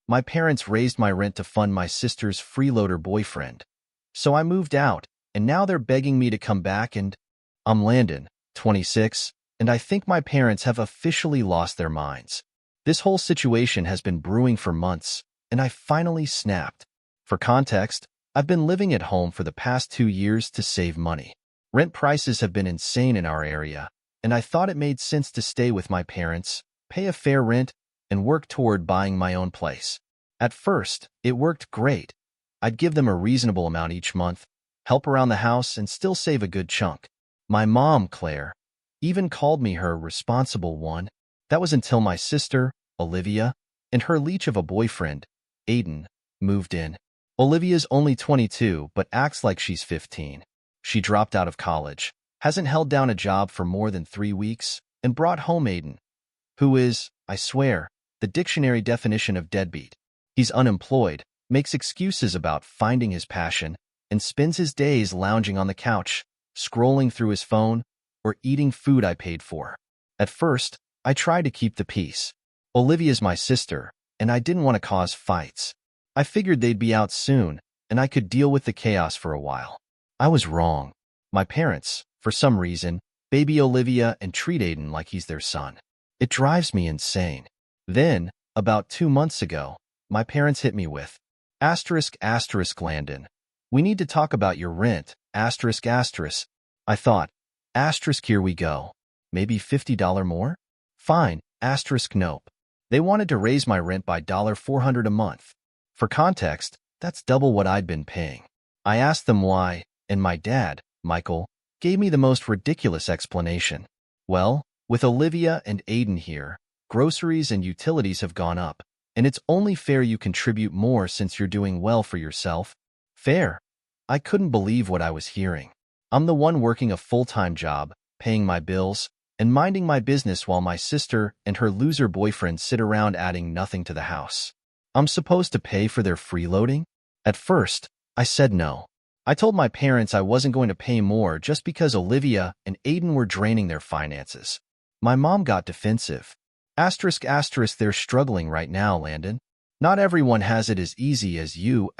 My parents raised my rent to fund my sister's freeloader boyfriend. So I moved out, and now they're begging me to come back and… I'm Landon, 26, and I think my parents have officially lost their minds. This whole situation has been brewing for months, and I finally snapped. For context, I've been living at home for the past 2 years to save money. Rent prices have been insane in our area, and I thought it made sense to stay with my parents, pay a fair rent, and work toward buying my own place. At first, it worked great. I'd give them a reasonable amount each month, help around the house, and still save a good chunk. My mom, Claire, even called me her responsible one. That was until my sister, Olivia, and her leech of a boyfriend, Aiden, moved in. Olivia's only 22 but acts like she's 15. She dropped out of college, hasn't held down a job for more than 3 weeks, and brought home Aiden, who is, I swear, the dictionary definition of deadbeat. He's unemployed, makes excuses about finding his passion, and spends his days lounging on the couch, scrolling through his phone, or eating food I paid for. At first, I tried to keep the peace. Olivia's my sister, and I didn't want to cause fights. I figured they'd be out soon, and I could deal with the chaos for a while. I was wrong. My parents, for some reason, baby Olivia and treat Aiden like he's their son. It drives me insane. Then, about 2 months ago, my parents hit me with, Landon. We need to talk about your rent, I thought, here we go. Maybe $50 more? Fine, nope. They wanted to raise my rent by $400 a month. For context, that's double what I'd been paying. I asked them why, and my dad, Michael, gave me the most ridiculous explanation. Well, with Olivia and Aiden here, groceries and utilities have gone up, and it's only fair you contribute more since you're doing well for yourself. Fair? I couldn't believe what I was hearing. I'm the one working a full-time job, paying my bills, and minding my business while my sister and her loser boyfriend sit around adding nothing to the house. I'm supposed to pay for their freeloading? At first, I said no. I told my parents I wasn't going to pay more just because Olivia and Aiden were draining their finances. My mom got defensive. They're struggling right now, Landon. Not everyone has it as easy as you,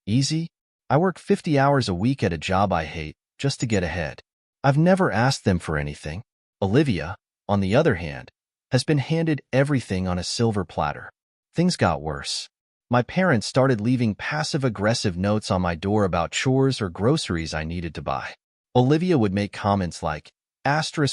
Easy? I work 50 hours a week at a job I hate just to get ahead. I've never asked them for anything. Olivia, on the other hand, has been handed everything on a silver platter. Things got worse. My parents started leaving passive-aggressive notes on my door about chores or groceries I needed to buy. Olivia would make comments like,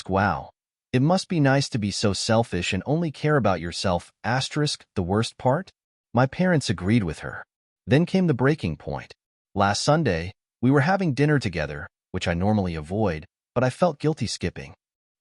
wow, it must be nice to be so selfish and only care about yourself, the worst part? My parents agreed with her. Then came the breaking point. Last Sunday, we were having dinner together, which I normally avoid, but I felt guilty skipping.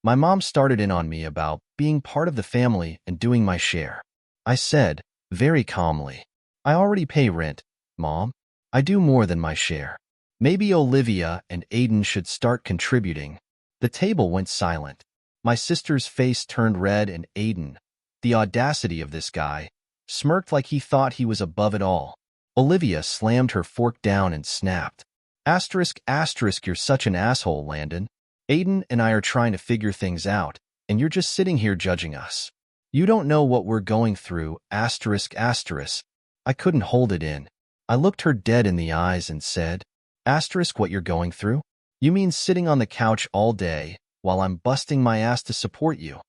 My mom started in on me about being part of the family and doing my share. I said, very calmly, I already pay rent, Mom. I do more than my share. Maybe Olivia and Aiden should start contributing. The table went silent. My sister's face turned red and Aiden, the audacity of this guy, smirked like he thought he was above it all. Olivia slammed her fork down and snapped. You're such an asshole, Landon. Aiden and I are trying to figure things out, and you're just sitting here judging us. You don't know what we're going through, I couldn't hold it in. I looked her dead in the eyes and said, what you're going through? You mean sitting on the couch all day while I'm busting my ass to support you?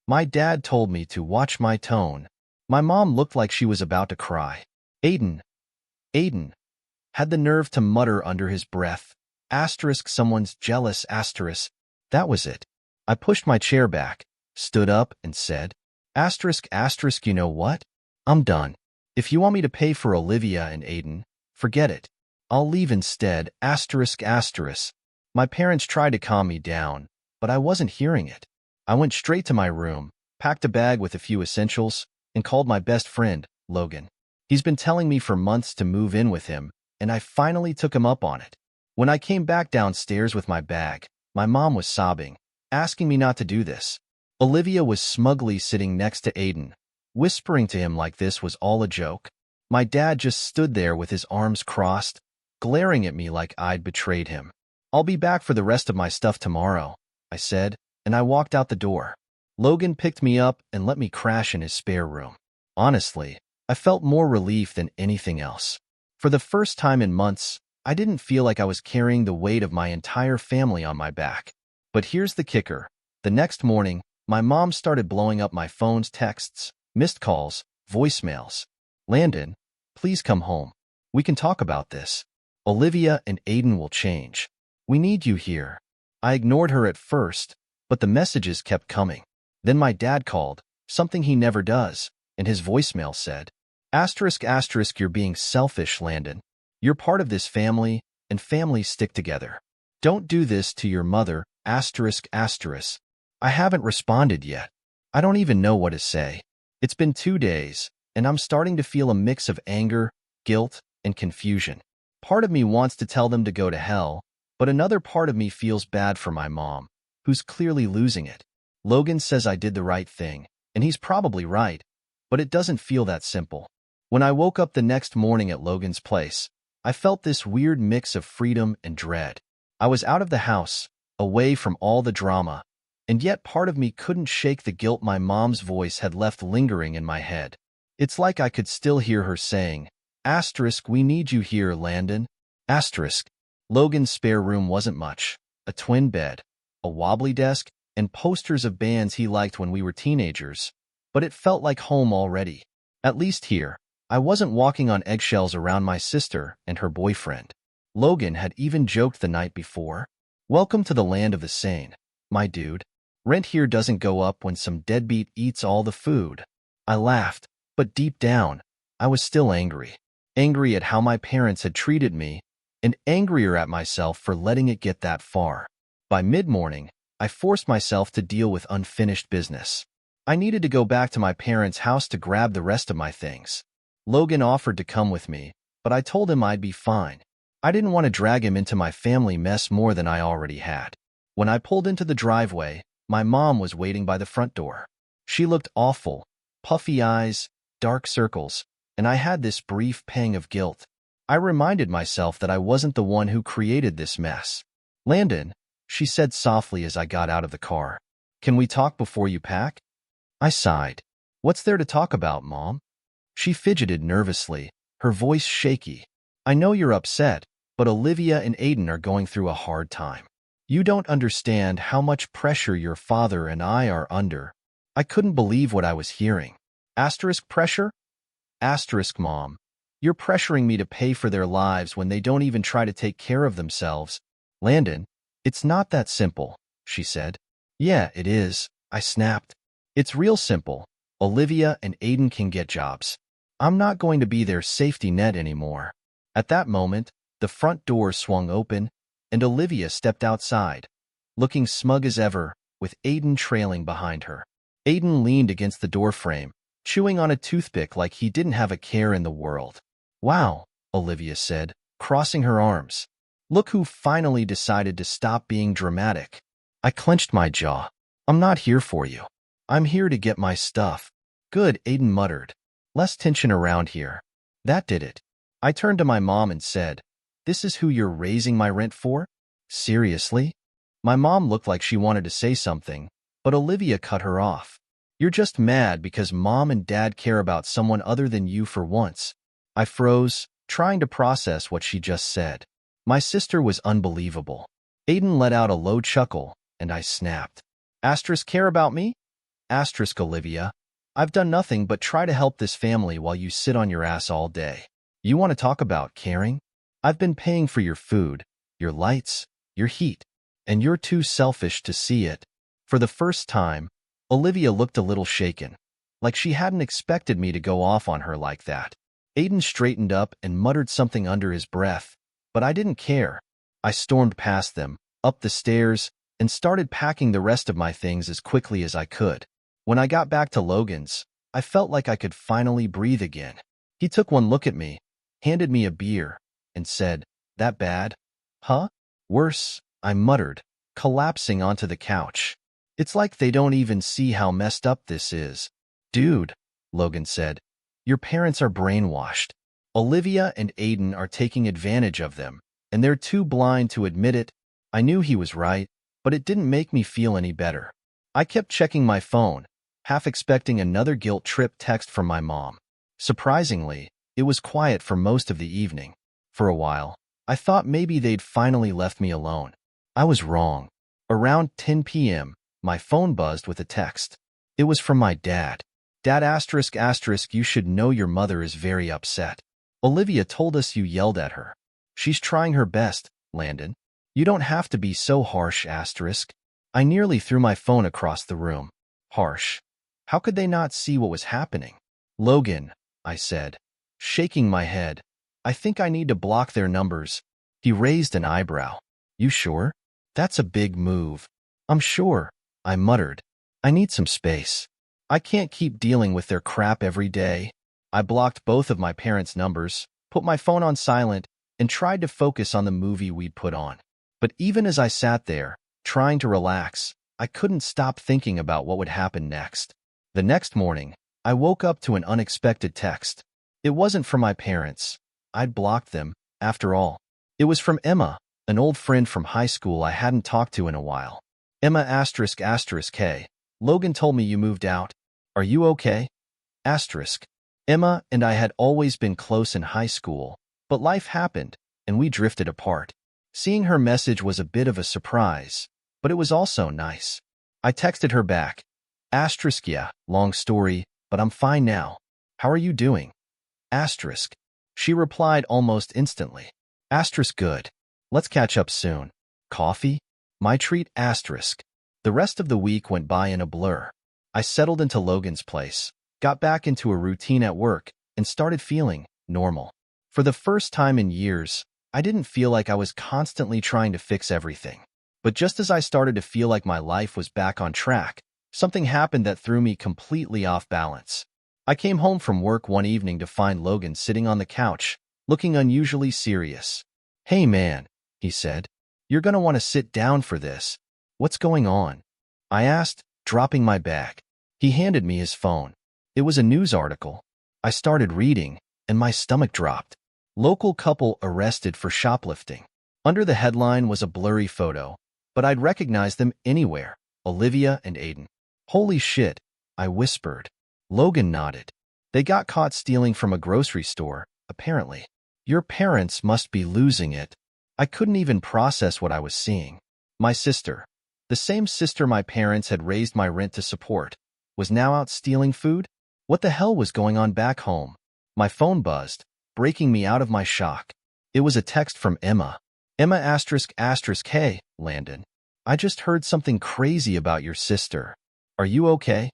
My dad told me to watch my tone. My mom looked like she was about to cry. Aiden had the nerve to mutter under his breath, someone's jealous, That was it. I pushed my chair back, stood up, and said, you know what? I'm done. If you want me to pay for Olivia and Aiden, forget it. I'll leave instead, My parents tried to calm me down, but I wasn't hearing it. I went straight to my room, packed a bag with a few essentials, and called my best friend, Logan. He's been telling me for months to move in with him, and I finally took him up on it. When I came back downstairs with my bag, my mom was sobbing, asking me not to do this. Olivia was smugly sitting next to Aiden, whispering to him like this was all a joke. My dad just stood there with his arms crossed, glaring at me like I'd betrayed him. I'll be back for the rest of my stuff tomorrow, I said, and I walked out the door. Logan picked me up and let me crash in his spare room. Honestly, I felt more relief than anything else. For the first time in months, I didn't feel like I was carrying the weight of my entire family on my back. But here's the kicker. The next morning, my mom started blowing up my phone's texts, missed calls, voicemails. Landon, please come home. We can talk about this. Olivia and Aiden will change. We need you here. I ignored her at first, but the messages kept coming. Then my dad called, something he never does, and his voicemail said, ***, you're being selfish, Landon. You're part of this family, and families stick together. Don't do this to your mother, ***. I haven't responded yet. I don't even know what to say. It's been 2 days, and I'm starting to feel a mix of anger, guilt, and confusion. Part of me wants to tell them to go to hell, but another part of me feels bad for my mom, who's clearly losing it. Logan says I did the right thing, and he's probably right, but it doesn't feel that simple. When I woke up the next morning at Logan's place, I felt this weird mix of freedom and dread. I was out of the house, away from all the drama, and yet part of me couldn't shake the guilt my mom's voice had left lingering in my head. It's like I could still hear her saying, **, we need you here, Landon. **. Logan's spare room wasn't much. A twin bed, a wobbly desk, and posters of bands he liked when we were teenagers. But it felt like home already. At least here, I wasn't walking on eggshells around my sister and her boyfriend. Logan had even joked the night before, "Welcome to the land of the sane, my dude. Rent here doesn't go up when some deadbeat eats all the food." I laughed, but deep down, I was still angry. Angry at how my parents had treated me, and angrier at myself for letting it get that far. By mid-morning, I forced myself to deal with unfinished business. I needed to go back to my parents' house to grab the rest of my things. Logan offered to come with me, but I told him I'd be fine. I didn't want to drag him into my family mess more than I already had. When I pulled into the driveway, my mom was waiting by the front door. She looked awful, puffy eyes, dark circles, and I had this brief pang of guilt. I reminded myself that I wasn't the one who created this mess. "Landon," she said softly as I got out of the car, "can we talk before you pack?" I sighed. "What's there to talk about, Mom?" She fidgeted nervously, her voice shaky. "I know you're upset, but Olivia and Aiden are going through a hard time. You don't understand how much pressure your father and I are under." I couldn't believe what I was hearing. Pressure? Mom. You're pressuring me to pay for their lives when they don't even try to take care of themselves. Landon, it's not that simple, she said. Yeah, it is, I snapped. It's real simple. Olivia and Aiden can get jobs. I'm not going to be their safety net anymore. At that moment, the front door swung open, and Olivia stepped outside, looking smug as ever, with Aiden trailing behind her. Aiden leaned against the doorframe, chewing on a toothpick like he didn't have a care in the world. "Wow," Olivia said, crossing her arms. "Look who finally decided to stop being dramatic." I clenched my jaw. "I'm not here for you. I'm here to get my stuff." "Good," Aiden muttered. "Less tension around here." That did it. I turned to my mom and said, "This is who you're raising my rent for? Seriously?" My mom looked like she wanted to say something, but Olivia cut her off. "You're just mad because Mom and Dad care about someone other than you for once." I froze, trying to process what she just said. My sister was unbelievable. Aiden let out a low chuckle, and I snapped. Care about me? Olivia. I've done nothing but try to help this family while you sit on your ass all day. You want to talk about caring? I've been paying for your food, your lights, your heat, and you're too selfish to see it. For the first time, Olivia looked a little shaken, like she hadn't expected me to go off on her like that. Aiden straightened up and muttered something under his breath, but I didn't care. I stormed past them, up the stairs, and started packing the rest of my things as quickly as I could. When I got back to Logan's, I felt like I could finally breathe again. He took one look at me, handed me a beer, and said, "That bad? Huh?" "Worse," I muttered, collapsing onto the couch. "It's like they don't even see how messed up this is." "Dude," Logan said, "your parents are brainwashed. Olivia and Aiden are taking advantage of them, and they're too blind to admit it." I knew he was right, but it didn't make me feel any better. I kept checking my phone, half expecting another guilt trip text from my mom. Surprisingly, it was quiet for most of the evening. For a while, I thought maybe they'd finally left me alone. I was wrong. Around 10 p.m., my phone buzzed with a text. It was from my dad. Dad asterisk asterisk, you should know your mother is very upset. Olivia told us you yelled at her. She's trying her best, Landon. You don't have to be so harsh asterisk. I nearly threw my phone across the room. Harsh. How could they not see what was happening? Logan, I said, shaking my head. I think I need to block their numbers. He raised an eyebrow. You sure? That's a big move. I'm sure, I muttered. I need some space. I can't keep dealing with their crap every day. I blocked both of my parents' numbers, put my phone on silent, and tried to focus on the movie we'd put on. But even as I sat there, trying to relax, I couldn't stop thinking about what would happen next. The next morning, I woke up to an unexpected text. It wasn't from my parents. I'd blocked them, after all. It was from Emma, an old friend from high school I hadn't talked to in a while. Emma asterisk asterisk K. Logan told me you moved out. Are you okay? Asterisk. Emma and I had always been close in high school, but life happened, and we drifted apart. Seeing her message was a bit of a surprise, but it was also nice. I texted her back. Asterisk, yeah, long story, but I'm fine now. How are you doing? Asterisk. She replied almost instantly. Asterisk, good. Let's catch up soon. Coffee? My treat asterisk. The rest of the week went by in a blur. I settled into Logan's place, got back into a routine at work, and started feeling normal. For the first time in years, I didn't feel like I was constantly trying to fix everything. But just as I started to feel like my life was back on track, something happened that threw me completely off balance. I came home from work one evening to find Logan sitting on the couch, looking unusually serious. Hey man, he said. You're gonna want to sit down for this. What's going on? I asked, dropping my bag. He handed me his phone. It was a news article. I started reading, and my stomach dropped. Local couple arrested for shoplifting. Under the headline was a blurry photo, but I'd recognize them anywhere. Olivia and Aiden. Holy shit, I whispered. Logan nodded. They got caught stealing from a grocery store, apparently. Your parents must be losing it. I couldn't even process what I was seeing. My sister, the same sister my parents had raised my rent to support, was now out stealing food? What the hell was going on back home? My phone buzzed, breaking me out of my shock. It was a text from Emma. Emma asterisk asterisk hey, Landon. I just heard something crazy about your sister. Are you okay?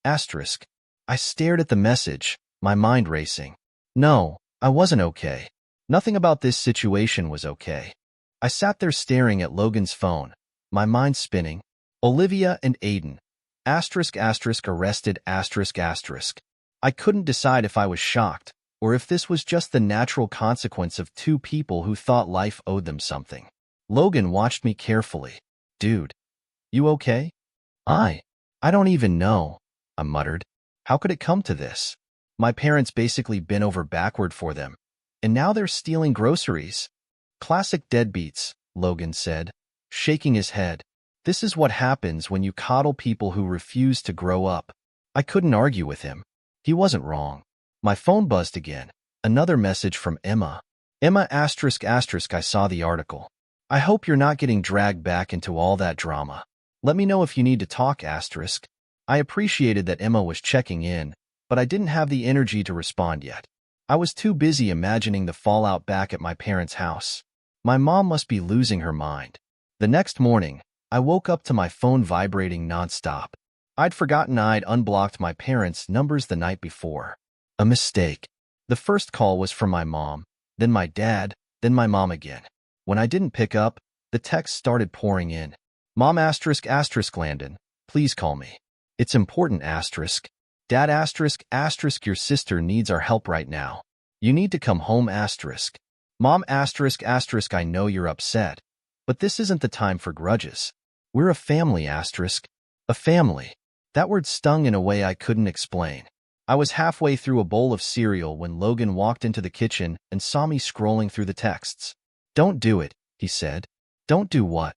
Asterisk. I stared at the message, my mind racing. No, I wasn't okay. Nothing about this situation was okay. I sat there staring at Logan's phone, my mind spinning. Olivia and Aiden. Asterisk asterisk arrested asterisk asterisk. I couldn't decide if I was shocked, or if this was just the natural consequence of two people who thought life owed them something. Logan watched me carefully. Dude, you okay? I don't even know, I muttered. How could it come to this? My parents basically bent over backward for them, and now they're stealing groceries. Classic deadbeats, Logan said, shaking his head. This is what happens when you coddle people who refuse to grow up. I couldn't argue with him. He wasn't wrong. My phone buzzed again. Another message from Emma. Emma asterisk asterisk I saw the article. I hope you're not getting dragged back into all that drama. Let me know if you need to talk asterisk. I appreciated that Emma was checking in, but I didn't have the energy to respond yet. I was too busy imagining the fallout back at my parents' house. My mom must be losing her mind. The next morning, I woke up to my phone vibrating nonstop. I'd forgotten I'd unblocked my parents' numbers the night before. A mistake. The first call was from my mom, then my dad, then my mom again. When I didn't pick up, the texts started pouring in. Mom asterisk asterisk Landon, please call me. It's important asterisk. Dad asterisk asterisk your sister needs our help right now. You need to come home asterisk. Mom asterisk asterisk I know you're upset, but this isn't the time for grudges. We're a family asterisk. A family. That word stung in a way I couldn't explain. I was halfway through a bowl of cereal when Logan walked into the kitchen and saw me scrolling through the texts. Don't do it, he said. Don't do what?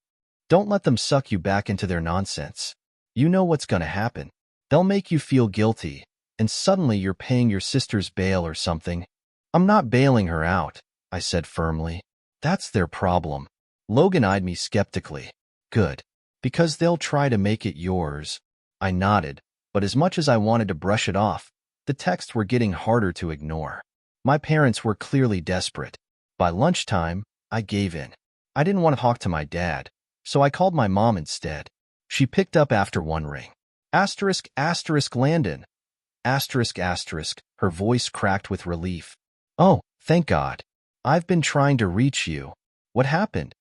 Don't let them suck you back into their nonsense. You know what's gonna happen. They'll make you feel guilty, and suddenly you're paying your sister's bail or something. I'm not bailing her out, I said firmly. That's their problem. Logan eyed me skeptically. Good. Because they'll try to make it yours. I nodded, but as much as I wanted to brush it off, the texts were getting harder to ignore. My parents were clearly desperate. By lunchtime, I gave in. I didn't want to talk to my dad, so I called my mom instead. She picked up after one ring. Asterisk, asterisk, Landon. Asterisk, asterisk, her voice cracked with relief. Oh, thank God. I've been trying to reach you. What happened?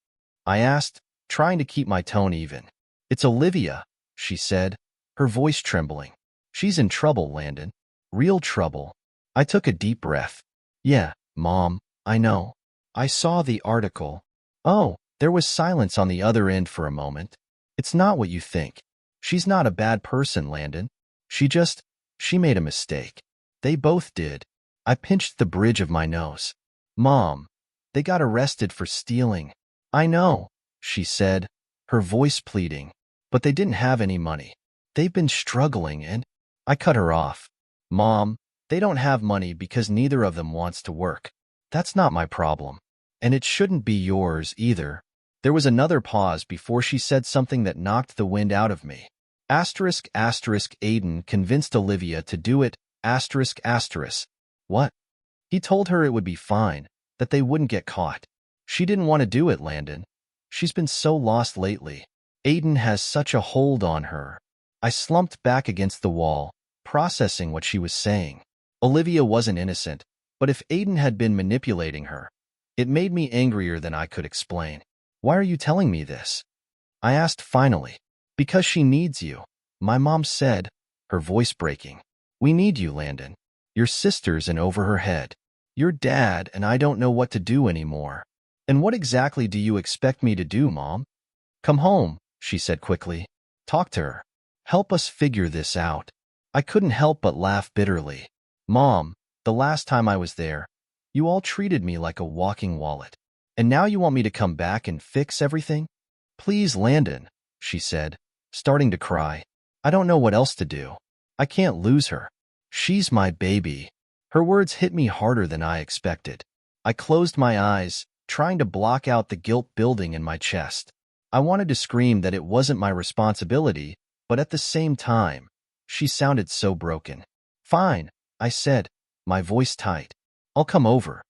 I asked, trying to keep my tone even. It's Olivia, she said, her voice trembling. She's in trouble, Landon. Real trouble. I took a deep breath. Yeah, Mom, I know. I saw the article. Oh, there was silence on the other end for a moment. It's not what you think. She's not a bad person, Landon. She made a mistake. They both did. I pinched the bridge of my nose. Mom, they got arrested for stealing. I know, she said, her voice pleading. But they didn't have any money. They've been struggling and… I cut her off. Mom, they don't have money because neither of them wants to work. That's not my problem. And it shouldn't be yours either. There was another pause before she said something that knocked the wind out of me. Asterisk, asterisk, Aiden convinced Olivia to do it, asterisk, asterisk. What? He told her it would be fine, that they wouldn't get caught. She didn't want to do it, Landon. She's been so lost lately. Aiden has such a hold on her. I slumped back against the wall, processing what she was saying. Olivia wasn't innocent, but if Aiden had been manipulating her, it made me angrier than I could explain. Why are you telling me this? I asked finally. Because she needs you. My mom said, her voice breaking. We need you, Landon. Your sister's in over her head. Your dad and I don't know what to do anymore. And what exactly do you expect me to do, Mom? Come home, she said quickly. Talk to her. Help us figure this out. I couldn't help but laugh bitterly. Mom, the last time I was there, you all treated me like a walking wallet. And now you want me to come back and fix everything? Please, Landon, she said, starting to cry. I don't know what else to do. I can't lose her. She's my baby. Her words hit me harder than I expected. I closed my eyes, trying to block out the guilt building in my chest. I wanted to scream that it wasn't my responsibility, but at the same time, she sounded so broken. Fine, I said, my voice tight. I'll come over.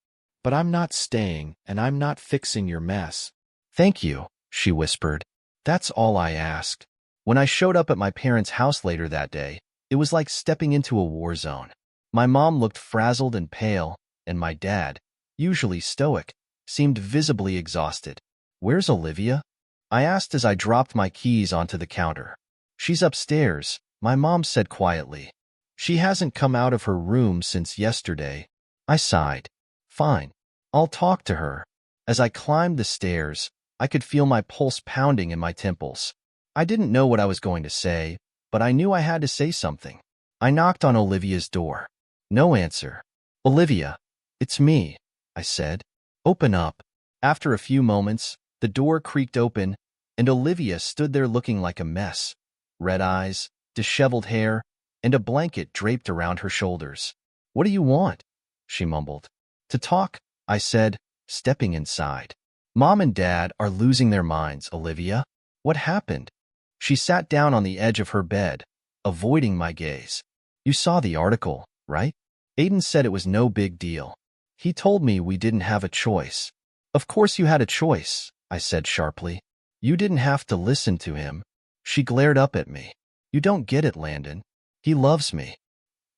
But I'm not staying, and I'm not fixing your mess. Thank you, she whispered. That's all I asked. When I showed up at my parents' house later that day, it was like stepping into a war zone. My mom looked frazzled and pale, and my dad, usually stoic, seemed visibly exhausted. Where's Olivia? I asked as I dropped my keys onto the counter. She's upstairs, my mom said quietly. She hasn't come out of her room since yesterday. I sighed. Fine. I'll talk to her. As I climbed the stairs, I could feel my pulse pounding in my temples. I didn't know what I was going to say, but I knew I had to say something. I knocked on Olivia's door. No answer. Olivia, it's me, I said. Open up. After a few moments, the door creaked open, and Olivia stood there looking like a mess. Red eyes, disheveled hair, and a blanket draped around her shoulders. What do you want? She mumbled. To talk, I said, stepping inside. Mom and Dad are losing their minds, Olivia. What happened? She sat down on the edge of her bed, avoiding my gaze. You saw the article, right? Aiden said it was no big deal. He told me we didn't have a choice. Of course you had a choice, I said sharply. You didn't have to listen to him. She glared up at me. You don't get it, Landon. He loves me.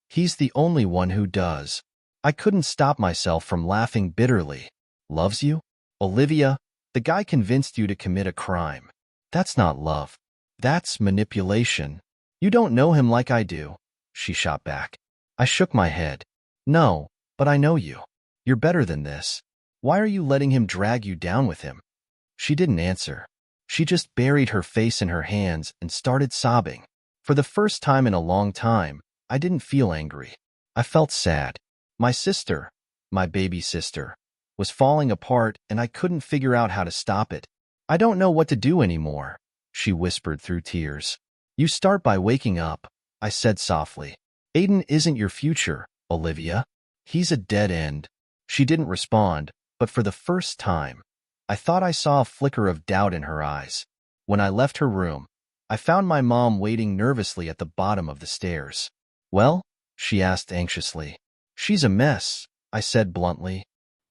He's the only one who does. I couldn't stop myself from laughing bitterly. Loves you? Olivia, the guy convinced you to commit a crime. That's not love. That's manipulation. You don't know him like I do, she shot back. I shook my head. No, but I know you. You're better than this. Why are you letting him drag you down with him? She didn't answer. She just buried her face in her hands and started sobbing. For the first time in a long time, I didn't feel angry. I felt sad. My sister, my baby sister, was falling apart and I couldn't figure out how to stop it. I don't know what to do anymore, she whispered through tears. You start by waking up, I said softly. Aiden isn't your future, Olivia. He's a dead end. She didn't respond, but for the first time, I thought I saw a flicker of doubt in her eyes. When I left her room, I found my mom waiting nervously at the bottom of the stairs. Well? She asked anxiously. She's a mess, I said bluntly.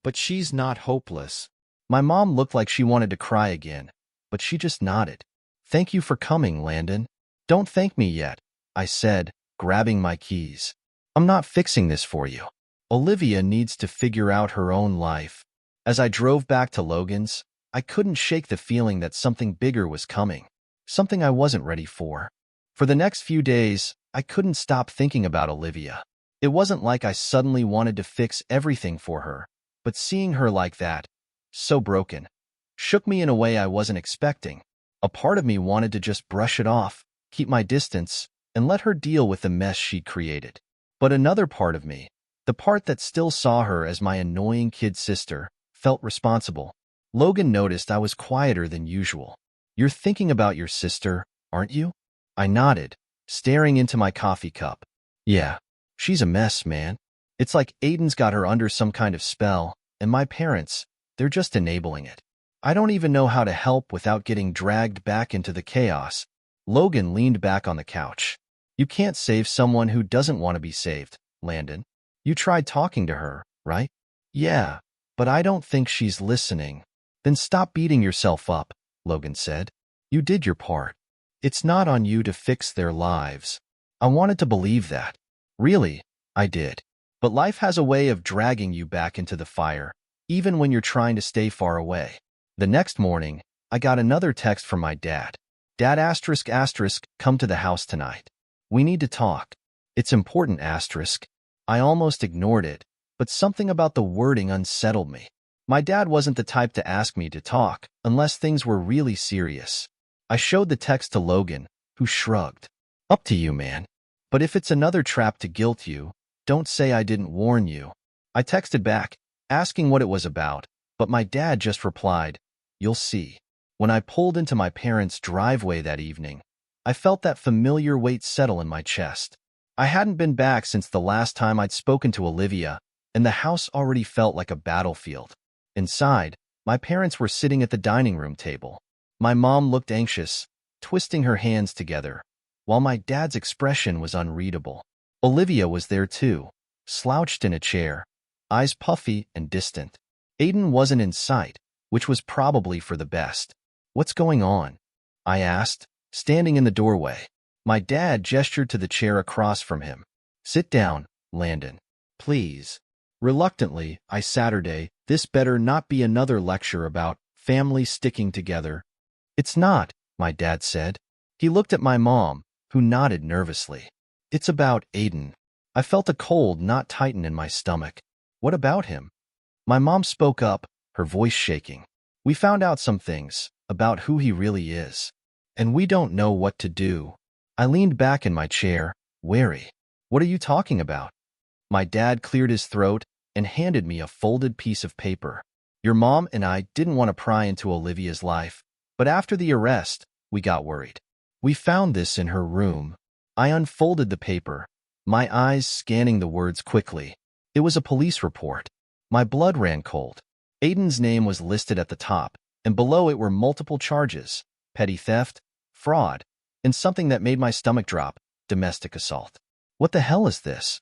But she's not hopeless. My mom looked like she wanted to cry again, but she just nodded. Thank you for coming, Landon. Don't thank me yet, I said, grabbing my keys. I'm not fixing this for you. Olivia needs to figure out her own life. As I drove back to Logan's, I couldn't shake the feeling that something bigger was coming, something I wasn't ready for. For the next few days, I couldn't stop thinking about Olivia. It wasn't like I suddenly wanted to fix everything for her, but seeing her like that, so broken, shook me in a way I wasn't expecting. A part of me wanted to just brush it off, keep my distance, and let her deal with the mess she'd created. But another part of me, the part that still saw her as my annoying kid sister, felt responsible. Logan noticed I was quieter than usual. You're thinking about your sister, aren't you? I nodded, staring into my coffee cup. Yeah, she's a mess, man. It's like Aiden's got her under some kind of spell, and my parents, they're just enabling it. I don't even know how to help without getting dragged back into the chaos. Logan leaned back on the couch. You can't save someone who doesn't want to be saved, Landon. You tried talking to her, right? Yeah, but I don't think she's listening. Then stop beating yourself up, Logan said. You did your part. It's not on you to fix their lives. I wanted to believe that. Really, I did. But life has a way of dragging you back into the fire, even when you're trying to stay far away. The next morning, I got another text from my dad. Dad ***, come to the house tonight. We need to talk. It's important ***. I almost ignored it, but something about the wording unsettled me. My dad wasn't the type to ask me to talk unless things were really serious. I showed the text to Logan, who shrugged. Up to you, man. But if it's another trap to guilt you, don't say I didn't warn you. I texted back, asking what it was about, but my dad just replied, you'll see. When I pulled into my parents' driveway that evening, I felt that familiar weight settle in my chest. I hadn't been back since the last time I'd spoken to Olivia, and the house already felt like a battlefield. Inside, my parents were sitting at the dining room table. My mom looked anxious, twisting her hands together, while my dad's expression was unreadable. Olivia was there too, slouched in a chair, eyes puffy and distant. Aiden wasn't in sight, which was probably for the best. What's going on? I asked, standing in the doorway. My dad gestured to the chair across from him. Sit down, Landon. Please. Reluctantly, I Saturday, this better not be another lecture about family sticking together. It's not, my dad said. He looked at my mom, who nodded nervously. It's about Aiden. I felt a cold knot tighten in my stomach. What about him? My mom spoke up, her voice shaking. We found out some things about who he really is, and we don't know what to do. I leaned back in my chair, wary. What are you talking about? My dad cleared his throat and handed me a folded piece of paper. Your mom and I didn't want to pry into Olivia's life, but after the arrest, we got worried. We found this in her room. I unfolded the paper, my eyes scanning the words quickly. It was a police report. My blood ran cold. Aiden's name was listed at the top, and below it were multiple charges: petty theft, fraud, and something that made my stomach drop: domestic assault. What the hell is this?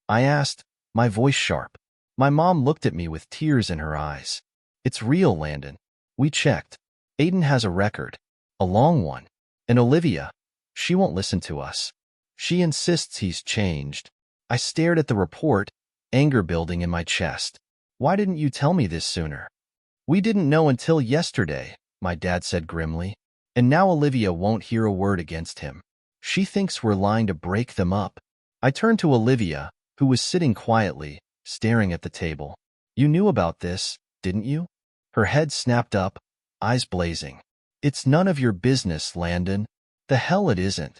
I asked, my voice sharp. My mom looked at me with tears in her eyes. It's real, Landon. We checked. Aiden has a record, a long one. And Olivia, she won't listen to us. She insists he's changed. I stared at the report, anger building in my chest. Why didn't you tell me this sooner? We didn't know until yesterday, my dad said grimly. And now Olivia won't hear a word against him. She thinks we're lying to break them up. I turned to Olivia, who was sitting quietly, staring at the table. You knew about this, didn't you? Her head snapped up, eyes blazing. It's none of your business, Landon. The hell it isn't.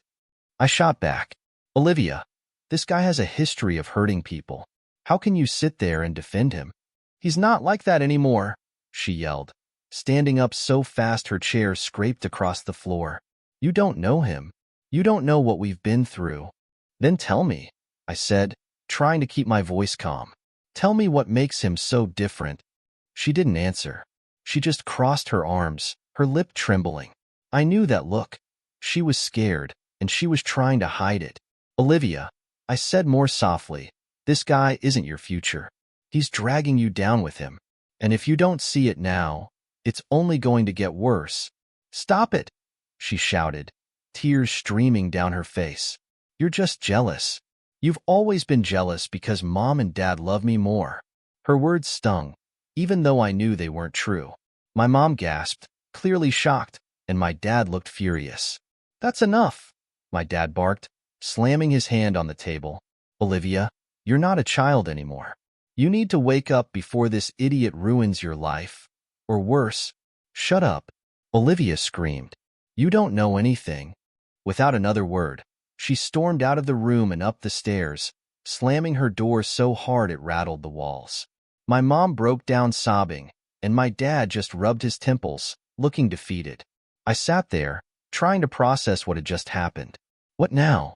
I shot back. Olivia, this guy has a history of hurting people. How can you sit there and defend him? He's not like that anymore, she yelled, standing up so fast her chair scraped across the floor. You don't know him. You don't know what we've been through. Then tell me, I said, trying to keep my voice calm. Tell me what makes him so different. She didn't answer. She just crossed her arms, her lip trembling. I knew that look. She was scared, and she was trying to hide it. Olivia, I said more softly, this guy isn't your future. He's dragging you down with him. And if you don't see it now, it's only going to get worse. Stop it, she shouted, tears streaming down her face. You're just jealous. You've always been jealous because Mom and Dad love me more. Her words stung, even though I knew they weren't true. My mom gasped, clearly shocked, and my dad looked furious. That's enough, my dad barked, slamming his hand on the table. Olivia, you're not a child anymore. You need to wake up before this idiot ruins your life. Or worse. Shut up, Olivia screamed. You don't know anything. Without another word, she stormed out of the room and up the stairs, slamming her door so hard it rattled the walls. My mom broke down sobbing, and my dad just rubbed his temples, looking defeated. I sat there, trying to process what had just happened. What now?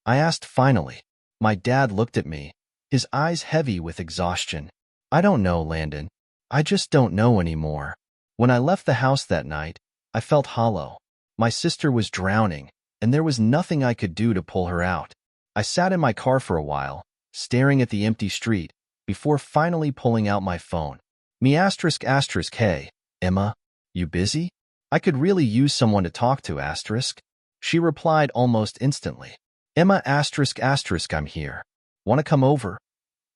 I asked finally. My dad looked at me, his eyes heavy with exhaustion. I don't know, Landon. I just don't know anymore. When I left the house that night, I felt hollow. My sister was drowning, and there was nothing I could do to pull her out. I sat in my car for a while, staring at the empty street, before finally pulling out my phone. Hey, Emma, you busy? I could really use someone to talk to, asterisk. She replied almost instantly. Emma, I'm here. Want to come over?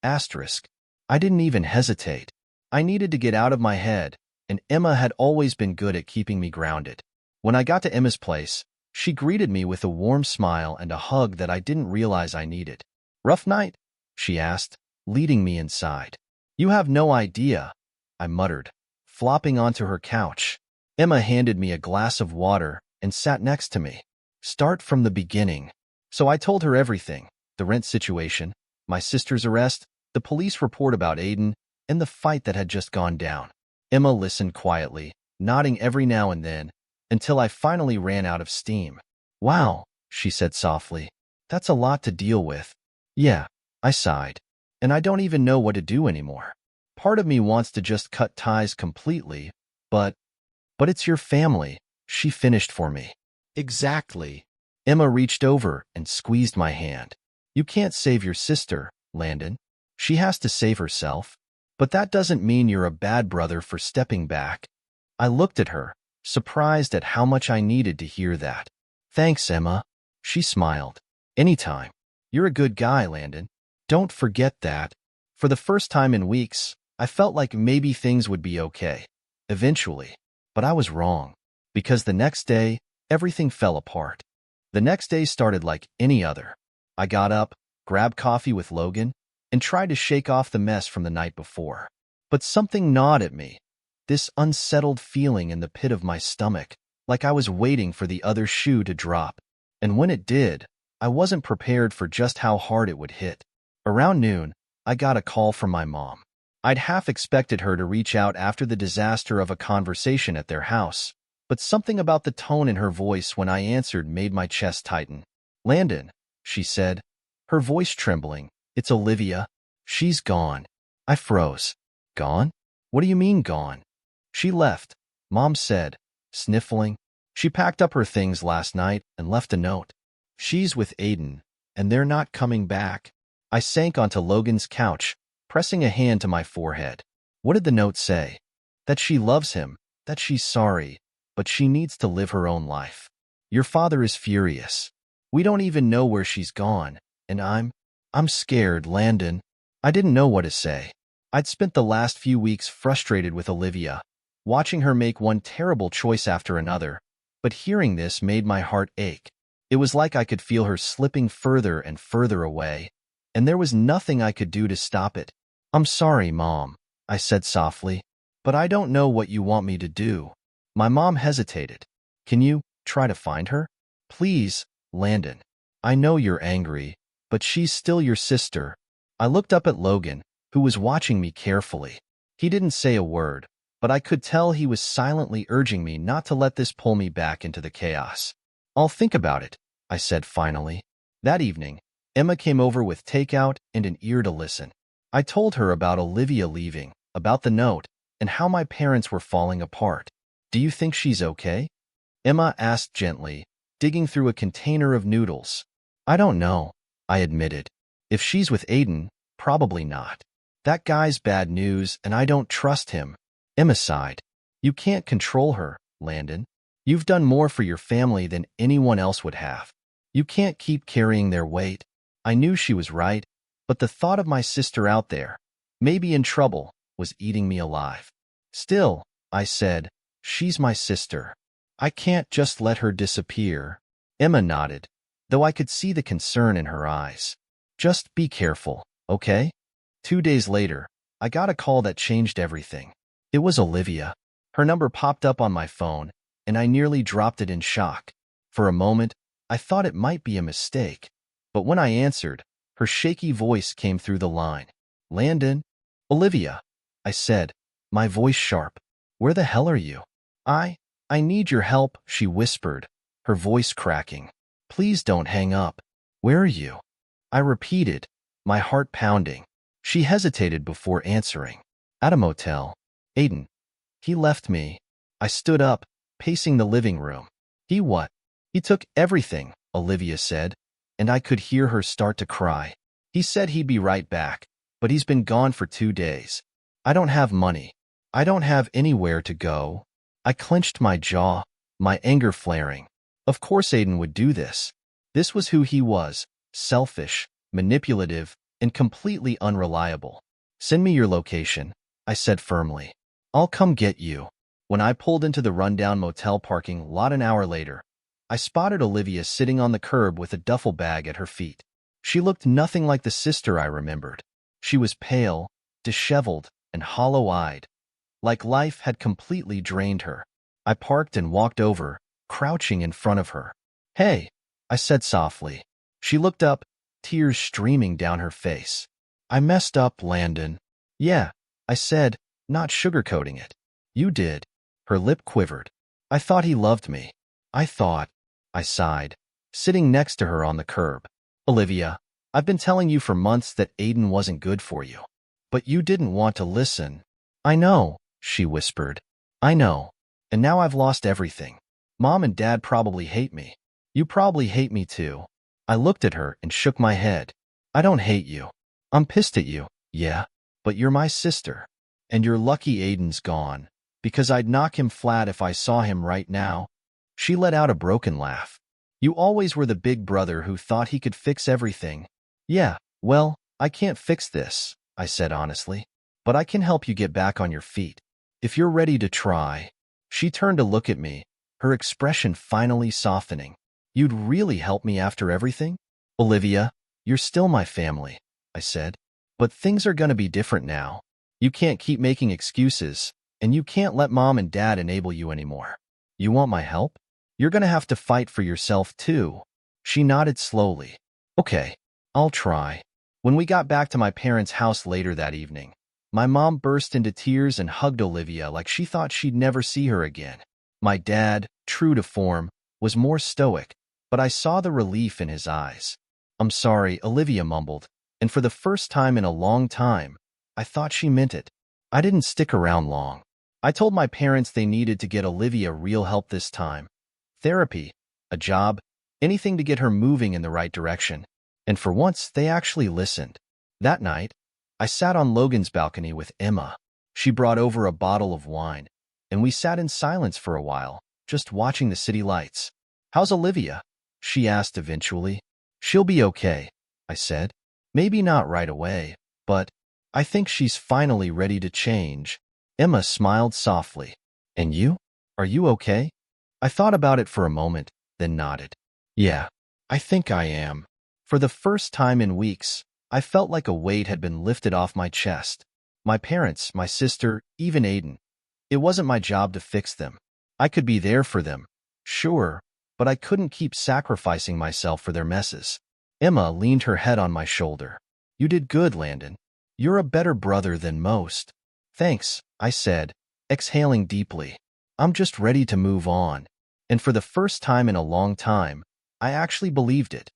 Asterisk. I didn't even hesitate. I needed to get out of my head, and Emma had always been good at keeping me grounded. When I got to Emma's place, she greeted me with a warm smile and a hug that I didn't realize I needed. Rough night? She asked, leading me inside. You have no idea, I muttered, flopping onto her couch. Emma handed me a glass of water and sat next to me. Start from the beginning. So I told her everything, the rent situation, my sister's arrest, the police report about Aiden, and the fight that had just gone down. Emma listened quietly, nodding every now and then, until I finally ran out of steam. Wow, she said softly. That's a lot to deal with. Yeah, I sighed. And I don't even know what to do anymore. Part of me wants to just cut ties completely, but it's your family, she finished for me. Exactly. Emma reached over and squeezed my hand. You can't save your sister, Landon. She has to save herself. But that doesn't mean you're a bad brother for stepping back. I looked at her, surprised at how much I needed to hear that. Thanks, Emma. She smiled. Anytime. You're a good guy, Landon. Don't forget that. For the first time in weeks, I felt like maybe things would be okay. Eventually. But I was wrong. Because the next day, everything fell apart. The next day started like any other. I got up, grabbed coffee with Logan, and tried to shake off the mess from the night before. But something gnawed at me. This unsettled feeling in the pit of my stomach, like I was waiting for the other shoe to drop. And when it did, I wasn't prepared for just how hard it would hit. Around noon, I got a call from my mom. I'd half expected her to reach out after the disaster of a conversation at their house, but something about the tone in her voice when I answered made my chest tighten. Landon, she said, her voice trembling. It's Olivia. She's gone. I froze. Gone? What do you mean gone? She left, Mom said, sniffling. She packed up her things last night and left a note. She's with Aiden, and they're not coming back. I sank onto Logan's couch, pressing a hand to my forehead. What did the note say? That she loves him, that she's sorry, but she needs to live her own life. Your father is furious. We don't even know where she's gone, and I'm scared, Landon. I didn't know what to say. I'd spent the last few weeks frustrated with Olivia, watching her make one terrible choice after another, but hearing this made my heart ache. It was like I could feel her slipping further and further away, and there was nothing I could do to stop it. I'm sorry, Mom, I said softly, but I don't know what you want me to do. My mom hesitated. Can you try to find her? Please, Landon. I know you're angry, but she's still your sister. I looked up at Logan, who was watching me carefully. He didn't say a word, but I could tell he was silently urging me not to let this pull me back into the chaos. I'll think about it, I said finally. That evening, Emma came over with takeout and an ear to listen. I told her about Olivia leaving, about the note, and how my parents were falling apart. Do you think she's okay? Emma asked gently, digging through a container of noodles. I don't know, I admitted. If she's with Aiden, probably not. That guy's bad news, and I don't trust him. Emma sighed. You can't control her, Landon. You've done more for your family than anyone else would have. You can't keep carrying their weight. I knew she was right, but the thought of my sister out there, maybe in trouble, was eating me alive. Still, I said, she's my sister. I can't just let her disappear. Emma nodded, though I could see the concern in her eyes. Just be careful, okay? 2 days later, I got a call that changed everything. It was Olivia. Her number popped up on my phone, and I nearly dropped it in shock. For a moment, I thought it might be a mistake, but when I answered, her shaky voice came through the line. Landon? Olivia, I said, my voice sharp. Where the hell are you? I need your help, she whispered, her voice cracking. Please don't hang up. Where are you? I repeated, my heart pounding. She hesitated before answering. At a motel. Aiden. He left me. I stood up, pacing the living room. He what? He took everything, Olivia said, and I could hear her start to cry. He said he'd be right back, but he's been gone for 2 days. I don't have money. I don't have anywhere to go. I clenched my jaw, my anger flaring. Of course Aiden would do this. This was who he was, selfish, manipulative, and completely unreliable. Send me your location, I said firmly. I'll come get you. When I pulled into the rundown motel parking lot an hour later, I spotted Olivia sitting on the curb with a duffel bag at her feet. She looked nothing like the sister I remembered. She was pale, disheveled, and hollow-eyed, like life had completely drained her. I parked and walked over, crouching in front of her. Hey, I said softly. She looked up, tears streaming down her face. I messed up, Landon. Yeah, I said, not sugarcoating it. You did. Her lip quivered. I thought he loved me. I sighed, sitting next to her on the curb. Olivia, I've been telling you for months that Aiden wasn't good for you. But you didn't want to listen. I know, she whispered. I know. And now I've lost everything. Mom and Dad probably hate me. You probably hate me too. I looked at her and shook my head. I don't hate you. I'm pissed at you, yeah, but you're my sister. And you're lucky Aiden's gone, because I'd knock him flat if I saw him right now. She let out a broken laugh. You always were the big brother who thought he could fix everything. Yeah, well, I can't fix this, I said honestly, but I can help you get back on your feet. If you're ready to try. She turned to look at me, her expression finally softening. You'd really help me after everything? Olivia, you're still my family, I said, but things are going to be different now. You can't keep making excuses, and you can't let Mom and Dad enable you anymore. You want my help? You're going to have to fight for yourself too. She nodded slowly. Okay, I'll try. When we got back to my parents' house later that evening, my mom burst into tears and hugged Olivia like she thought she'd never see her again. My dad, true to form, was more stoic, but I saw the relief in his eyes. I'm sorry, Olivia mumbled, and for the first time in a long time, I thought she meant it. I didn't stick around long. I told my parents they needed to get Olivia real help this time. Therapy, a job, anything to get her moving in the right direction. And for once, they actually listened. That night, I sat on Logan's balcony with Emma. She brought over a bottle of wine, and we sat in silence for a while, just watching the city lights. How's Olivia? She asked eventually. She'll be okay, I said. Maybe not right away, but I think she's finally ready to change. Emma smiled softly. And you? Are you okay? I thought about it for a moment, then nodded. Yeah, I think I am. For the first time in weeks, I felt like a weight had been lifted off my chest. My parents, my sister, even Aiden. It wasn't my job to fix them. I could be there for them, sure, but I couldn't keep sacrificing myself for their messes. Emma leaned her head on my shoulder. You did good, Landon. You're a better brother than most. Thanks, I said, exhaling deeply. I'm just ready to move on. And for the first time in a long time, I actually believed it.